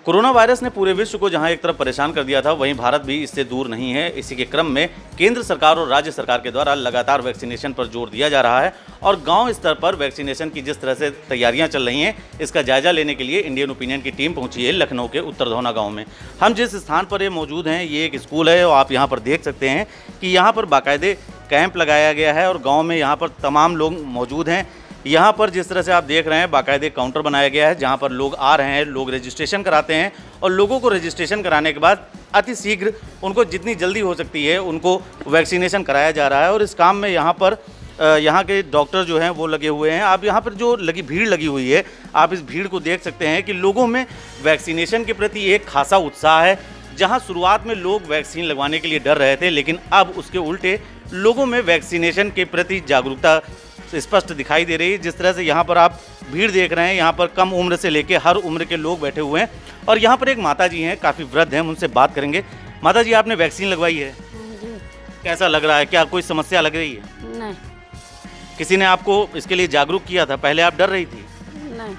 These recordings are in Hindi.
कोरोना वायरस ने पूरे विश्व को जहां एक तरफ परेशान कर दिया था, वहीं भारत भी इससे दूर नहीं है। इसी के क्रम में केंद्र सरकार और राज्य सरकार के द्वारा लगातार वैक्सीनेशन पर जोर दिया जा रहा है और गांव स्तर पर वैक्सीनेशन की जिस तरह से तैयारियां चल रही हैं, इसका जायजा लेने के लिए इंडियन ओपिनियन की टीम पहुंची है लखनऊ के उत्तरधौना गाँव में। हम जिस स्थान पर ये मौजूद हैं, ये एक स्कूल है और आप यहाँ पर देख सकते हैं कि यहाँ पर बाकायदे कैंप लगाया गया है और गाँव में यहाँ पर तमाम लोग मौजूद हैं। यहाँ पर जिस तरह से आप देख रहे हैं, बाकायदे काउंटर बनाया गया है जहाँ पर लोग आ रहे हैं, लोग रजिस्ट्रेशन कराते हैं और लोगों को रजिस्ट्रेशन कराने के बाद अति शीघ्र उनको जितनी जल्दी हो सकती है उनको वैक्सीनेशन कराया जा रहा है। और इस काम में यहाँ पर यहाँ के डॉक्टर जो हैं वो लगे हुए हैं। आप यहाँ पर जो भीड़ लगी हुई है, आप इस भीड़ को देख सकते हैं कि लोगों में वैक्सीनेशन के प्रति एक खासा उत्साह है। जहाँ शुरुआत में लोग वैक्सीन लगवाने के लिए डर रहे थे, लेकिन अब उसके उल्टे लोगों में वैक्सीनेशन के प्रति जागरूकता स्पष्ट दिखाई दे रही है। जिस तरह से यहाँ पर आप भीड़ देख रहे हैं, यहाँ पर कम उम्र से लेकर हर उम्र के लोग बैठे हुए हैं और यहाँ पर एक माता जी हैं, काफ़ी वृद्ध हैं, उनसे बात करेंगे। माता जी, आपने वैक्सीन लगवाई है? जी। कैसा लग रहा है? क्या कोई समस्या लग रही है? नहीं। किसी ने आपको इसके लिए जागरूक किया था? पहले आप डर रही थी? नहीं।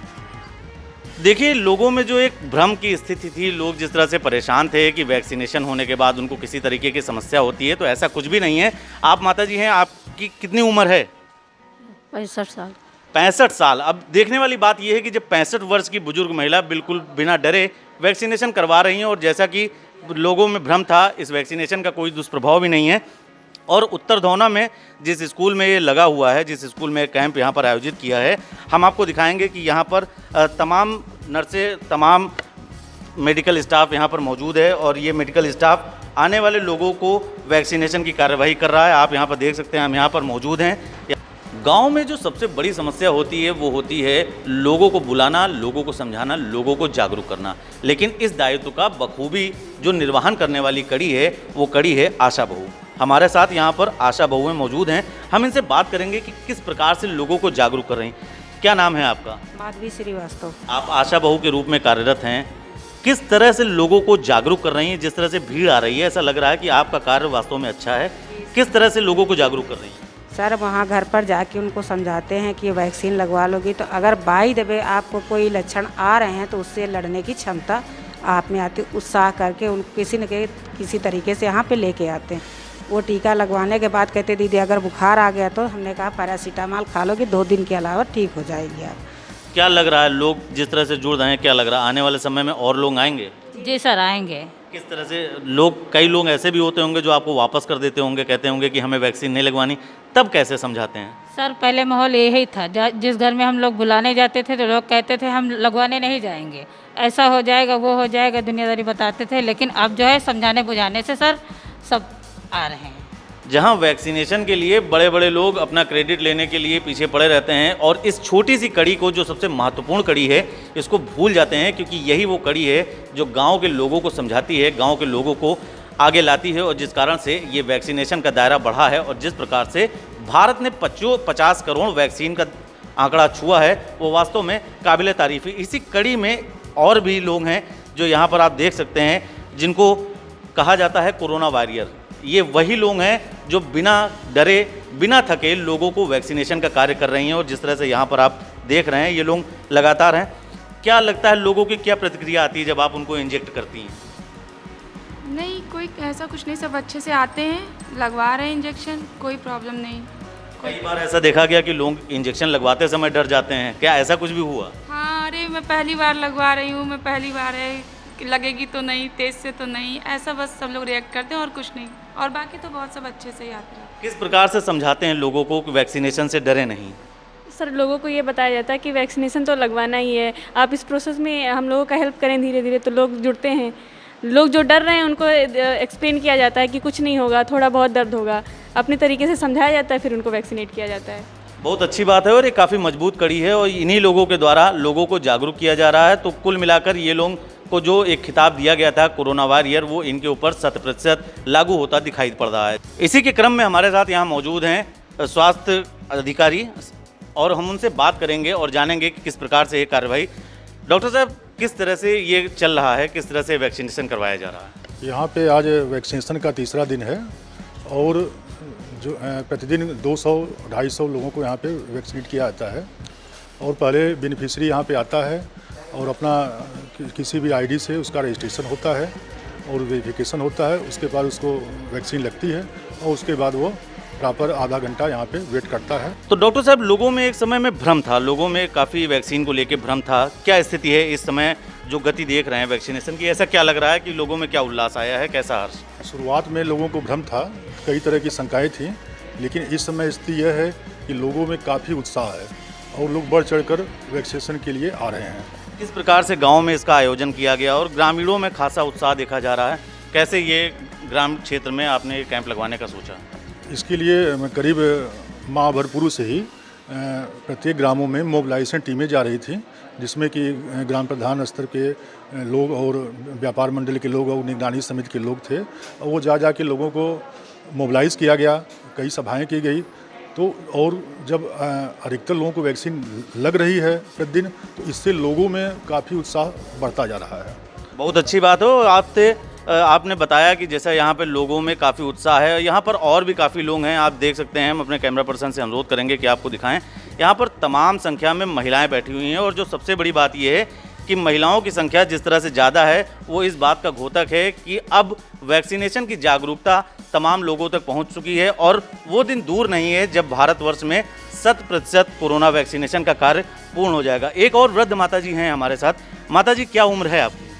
देखिए, लोगों में जो एक भ्रम की स्थिति थी, लोग जिस तरह से परेशान थे कि वैक्सीनेशन होने के बाद उनको किसी तरीके की समस्या होती है, तो ऐसा कुछ भी नहीं है। आप माता जी हैं, आपकी कितनी उम्र है? 65 साल। 65 साल। अब देखने वाली बात यह है कि जब 65 वर्ष की बुजुर्ग महिला बिल्कुल बिना डरे वैक्सीनेशन करवा रही हैं और जैसा कि लोगों में भ्रम था, इस वैक्सीनेशन का कोई दुष्प्रभाव भी नहीं है। और उत्तरधौना में जिस स्कूल में ये लगा हुआ है, जिस स्कूल में कैंप यहाँ पर आयोजित किया है, हम आपको दिखाएंगे कि यहाँ पर तमाम नर्सें, तमाम मेडिकल स्टाफ यहाँ पर मौजूद है और ये मेडिकल स्टाफ आने वाले लोगों को वैक्सीनेशन की कार्यवाही कर रहा है। आप यहाँ पर देख सकते हैं, हम यहाँ पर मौजूद हैं। गांव में जो सबसे बड़ी समस्या होती है वो होती है लोगों को बुलाना, लोगों को समझाना, लोगों को जागरूक करना। लेकिन इस दायित्व का बखूबी जो निर्वहन करने वाली कड़ी है, वो कड़ी है आशा बहू। हमारे साथ यहाँ पर आशा बहुएं मौजूद हैं। हम इनसे बात करेंगे कि किस प्रकार से लोगों को जागरूक कर रही हैं। क्या नाम है आपका? माधवी श्रीवास्तव। आप आशा बहू के रूप में कार्यरत हैं। किस तरह से लोगों को जागरूक कर रही हैं? जिस तरह से भीड़ आ रही है, ऐसा लग रहा है कि आपका कार्य वास्तव में अच्छा है। किस तरह से लोगों को जागरूक कर रही हैं? सर, वहाँ घर पर जाके उनको समझाते हैं कि वैक्सीन लगवा लोगी तो अगर बाई द वे आपको कोई लक्षण आ रहे हैं तो उससे लड़ने की क्षमता आप में आती, उत्साह करके उन किसी तरीके से यहाँ पे लेके आते हैं। वो टीका लगवाने के बाद कहते दीदी अगर बुखार आ गया तो हमने कहा पैरासीटामॉल खा लोगी, 2 दिन के अलावा ठीक हो जाएगी आप। क्या लग रहा है, लोग जिस तरह से जुड़ रहे हैं, क्या लग रहा है आने वाले समय में और लोग आएंगे? जी सर, आएंगे। किस तरह से लोग, कई लोग ऐसे भी होते होंगे जो आपको वापस कर देते होंगे, कहते होंगे कि हमें वैक्सीन नहीं लगवानी, तब कैसे समझाते हैं? सर, पहले माहौल यही था, जिस घर में हम लोग बुलाने जाते थे तो लोग कहते थे हम लगवाने नहीं जाएंगे, ऐसा हो जाएगा, वो हो जाएगा, दुनियादारी बताते थे। लेकिन अब जो है समझाने बुझाने से सर सब आ रहे हैं। जहां वैक्सीनेशन के लिए बड़े बड़े लोग अपना क्रेडिट लेने के लिए पीछे पड़े रहते हैं और इस छोटी सी कड़ी को, जो सबसे महत्वपूर्ण कड़ी है, इसको भूल जाते हैं, क्योंकि यही वो कड़ी है जो गांव के लोगों को समझाती है, गांव के लोगों को आगे लाती है और जिस कारण से ये वैक्सीनेशन का दायरा बढ़ा है और जिस प्रकार से भारत ने 50 करोड़ वैक्सीन का आंकड़ा छुआ है, वो वास्तव में काबिल तारीफ़ है। इसी कड़ी में और भी लोग हैं जो यहाँ पर आप देख सकते हैं, जिनको कहा जाता है कोरोना वॉरियर। ये वही लोग हैं जो बिना डरे, बिना थके लोगों को वैक्सीनेशन का कार्य कर रही हैं और जिस तरह से यहाँ पर आप देख रहे हैं, ये लोग लगातार हैं। क्या लगता है, लोगों की क्या प्रतिक्रिया आती है जब आप उनको इंजेक्ट करती हैं? नहीं, कोई ऐसा कुछ नहीं, सब अच्छे से आते हैं, लगवा रहे हैं इंजेक्शन, कोई प्रॉब्लम नहीं। कई बार ऐसा देखा गया कि लोग इंजेक्शन लगवाते समय डर जाते हैं, क्या ऐसा कुछ भी हुआ? हाँ, अरे मैं पहली बार लगवा रही हूँ, मैं पहली बार है, लगेगी तो नहीं, तेज से तो नहीं, ऐसा बस सब लोग रिएक्ट करते हैं और कुछ नहीं। और बाकी तो बहुत सब अच्छे से ही आते हैं। किस प्रकार से समझाते हैं लोगों को कि वैक्सीनेशन से डरे नहीं? सर, लोगों को ये बताया जाता है कि वैक्सीनेशन तो लगवाना ही है, आप इस प्रोसेस में हम लोगों का हेल्प करें धीरे धीरे, तो लोग जुड़ते हैं। लोग जो डर रहे हैं उनको एक्सप्लेन किया जाता है कि कुछ नहीं होगा, थोड़ा बहुत दर्द होगा, अपने तरीके से समझाया जाता है, फिर उनको वैक्सीनेट किया जाता है। बहुत अच्छी बात है और ये काफ़ी मजबूत कड़ी है और इन्हीं लोगों के द्वारा लोगों को जागरूक किया जा रहा है। तो कुल मिलाकर ये लोग को जो एक खिताब दिया गया था कोरोना वॉरियर, वो इनके ऊपर 100% लागू होता दिखाई पड़ रहा है। इसी के क्रम में हमारे साथ यहाँ मौजूद हैं स्वास्थ्य अधिकारी और हम उनसे बात करेंगे और जानेंगे कि किस प्रकार से ये कार्रवाई, डॉक्टर साहब, किस तरह से ये चल रहा है, किस तरह से वैक्सीनेशन करवाया जा रहा है? यहाँ पे आज वैक्सीनेशन का तीसरा दिन है और जो प्रतिदिन 200-250 लोगों को यहाँ पे वैक्सीनेट किया जाता है और पहले बेनिफिशरी यहाँ पे आता है और अपना किसी भी आईडी से उसका रजिस्ट्रेशन होता है और वेरिफिकेशन होता है। उसके बाद उसको वैक्सीन लगती है और उसके बाद वो प्रॉपर आधा घंटा यहाँ पे वेट करता है। तो डॉक्टर साहब, लोगों में एक समय में भ्रम था, लोगों में काफ़ी वैक्सीन को लेकर भ्रम था। क्या स्थिति है इस समय जो गति देख रहे हैं वैक्सीनेशन की? ऐसा क्या लग रहा है कि लोगों में क्या उल्लास आया है, कैसा हर्ष? शुरुआत में लोगों को भ्रम था, कई तरह की शंकाएँ थी, लेकिन इस समय स्थिति यह है कि लोगों में काफ़ी उत्साह है और लोग बढ़ चढ़कर वैक्सीनेशन के लिए आ रहे हैं। किस प्रकार से गांव में इसका आयोजन किया गया और ग्रामीणों में खासा उत्साह देखा जा रहा है, कैसे ये ग्रामीण क्षेत्र में आपने कैंप लगवाने का सोचा? इसके लिए करीब माह भर पूर्व से ही प्रत्येक ग्रामों में मोबिलाइजेशन टीमें जा रही थी, जिसमें कि ग्राम प्रधान स्तर के लोग और व्यापार मंडल के लोग और निगरानी समिति के लोग थे और वो जा के लोगों को मोबिलाइज़ किया गया, कई सभाएं की गई। तो और जब अधिकतर लोगों को वैक्सीन लग रही है प्रतिदिन, तो इससे लोगों में काफ़ी उत्साह बढ़ता जा रहा है। बहुत अच्छी बात हो। आपने बताया कि जैसा यहाँ पे लोगों में काफ़ी उत्साह है, यहाँ पर और भी काफ़ी लोग हैं, आप देख सकते हैं। हम अपने कैमरा पर्सन से अनुरोध करेंगे कि आपको दिखाएं। यहाँ पर तमाम संख्या में महिलाएं बैठी हुई हैं और जो सबसे बड़ी बात यह है कि महिलाओं की संख्या जिस तरह से ज़्यादा है वो इस बात का द्योतक है कि अब वैक्सीनेशन की जागरूकता तमाम लोगों तक पहुँच चुकी है और वो दिन दूर नहीं है जब भारतवर्ष में 100% कोरोना वैक्सीनेशन का कार्य पूर्ण हो जाएगा। एक और वृद्ध माता जी हैं हमारे साथ। माता जी, क्या उम्र है आपकी?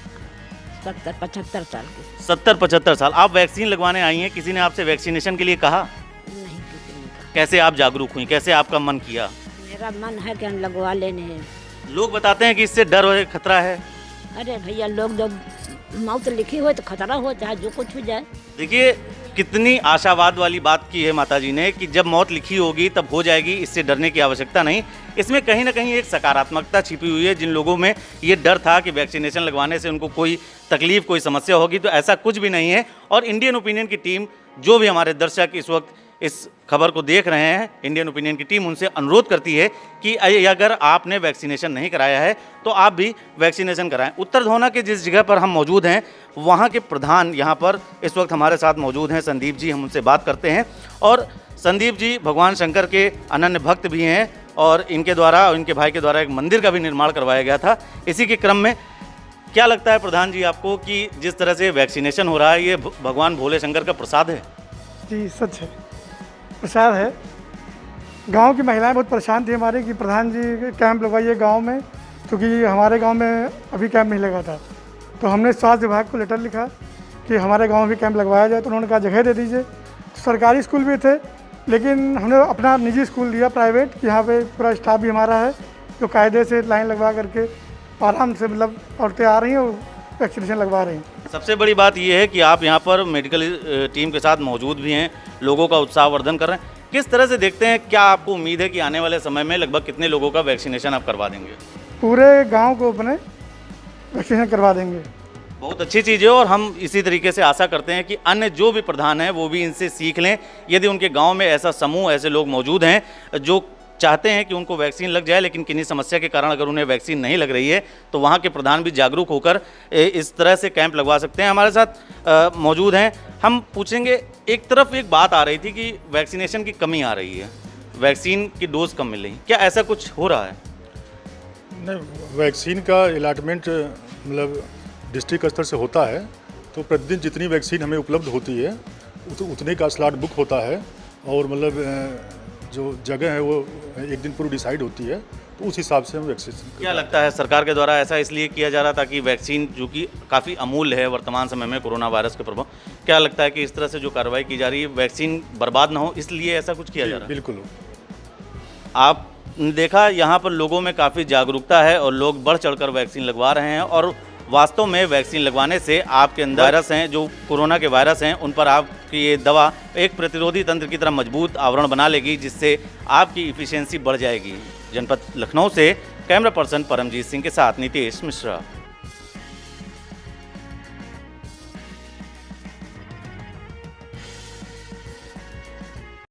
70-75 साल की। 70-75 साल। आप वैक्सीन लगवाने आई हैं, किसी ने आपसे वैक्सीनेशन के लिए कहा? नहीं, किसी ने कहा। कैसे आप जागरूक हुई, कैसे आपका मन किया? मेरा मन है कि हम लगवा लेने। लोग बताते हैं कि इससे डर और खतरा है। अरे भैया, लोग जब मौत लिखी हो तो खतरा हो, चाहे जो कुछ हो जाए। देखिए कितनी आशावाद वाली बात की है माताजी ने कि जब मौत लिखी होगी तब हो जाएगी, इससे डरने की आवश्यकता नहीं। इसमें कहीं ना कहीं एक सकारात्मकता छिपी हुई है। जिन लोगों में ये डर था कि वैक्सीनेशन लगवाने से उनको कोई तकलीफ, कोई समस्या होगी, तो ऐसा कुछ भी नहीं है। और इंडियन ओपिनियन की टीम, जो भी हमारे दर्शक इस वक्त इस खबर को देख रहे हैं, इंडियन ओपिनियन की टीम उनसे अनुरोध करती है कि अगर आपने वैक्सीनेशन नहीं कराया है तो आप भी वैक्सीनेशन कराएं। उत्तर धोना के जिस जगह पर हम मौजूद हैं वहाँ के प्रधान यहाँ पर इस वक्त हमारे साथ मौजूद हैं, संदीप जी। हम उनसे बात करते हैं। और संदीप जी भगवान शंकर के अनन्य भक्त भी हैं और इनके द्वारा और इनके भाई के द्वारा एक मंदिर का भी निर्माण करवाया गया था। इसी के क्रम में क्या लगता है प्रधान जी आपको कि जिस तरह से वैक्सीनेशन हो रहा है ये भगवान भोले शंकर का प्रसाद है? जी, सच है, प्रसाद है। गांव की महिलाएं बहुत परेशान थी हमारे कि प्रधान जी कैंप लगवाइए गांव में, क्योंकि हमारे गांव में अभी कैंप नहीं लगा था। तो हमने स्वास्थ्य विभाग को लेटर लिखा कि हमारे गांव में भी कैंप लगवाया जाए। तो उन्होंने कहा जगह दे दीजिए। तो सरकारी स्कूल भी थे, लेकिन हमने अपना निजी स्कूल दिया प्राइवेट, कि यहाँ पे पूरा स्टाफ भी हमारा है जो कायदे से लाइन लगवा करके आराम से मतलब औरतें आ रही हैं और वैक्सीनेशन लगवा रही हैं। सबसे बड़ी बात यह है कि आप यहाँ पर मेडिकल टीम के साथ मौजूद भी हैं, लोगों का उत्साहवर्धन कर रहे हैं। किस तरह से देखते हैं, क्या आपको उम्मीद है कि आने वाले समय में लगभग कितने लोगों का वैक्सीनेशन आप करवा देंगे? पूरे गांव को अपने वैक्सीनेशन करवा देंगे। बहुत अच्छी चीज़ है और हम इसी तरीके से आशा करते हैं कि अन्य जो भी प्रधान हैं वो भी इनसे सीख लें। यदि उनके गाँव में ऐसा समूह, ऐसे लोग मौजूद हैं जो चाहते हैं कि उनको वैक्सीन लग जाए, लेकिन किन्हीं समस्या के कारण अगर उन्हें वैक्सीन नहीं लग रही है, तो वहाँ के प्रधान भी जागरूक होकर इस तरह से कैंप लगवा सकते हैं। हमारे साथ मौजूद हैं, हम पूछेंगे। एक तरफ एक बात आ रही थी कि वैक्सीनेशन की कमी आ रही है, वैक्सीन की डोज कम मिल रही, क्या ऐसा कुछ हो रहा है? नहीं, वैक्सीन का अलाटमेंट मतलब डिस्ट्रिक्ट स्तर से होता है, तो प्रतिदिन जितनी वैक्सीन हमें उपलब्ध होती है उतने का स्लॉट बुक होता है और मतलब जो जगह है वो एक दिन पूर्व डिसाइड होती है, तो उस हिसाब से हम वैक्सीन। क्या लगता है सरकार के द्वारा ऐसा इसलिए किया जा रहा था कि वैक्सीन जो कि काफ़ी अमूल्य है वर्तमान समय में कोरोना वायरस के प्रभाव, क्या लगता है कि इस तरह से जो कार्रवाई की जा रही है वैक्सीन बर्बाद ना हो, इसलिए ऐसा कुछ किया जा रहा है? बिल्कुल। आप देखा यहाँ पर लोगों में काफ़ी जागरूकता है और लोग बढ़ चढ़कर वैक्सीन लगवा रहे हैं और वास्तव में वैक्सीन लगवाने से आपके अंदर वायरस हैं, जो कोरोना के वायरस हैं, उन पर आपकी ये दवा एक प्रतिरोधी तंत्र की तरह मजबूत आवरण बना लेगी, जिससे आपकी इफिशियंसी बढ़ जाएगी। जनपद लखनऊ से कैमरा पर्सन परमजीत सिंह के साथ नितेश मिश्रा।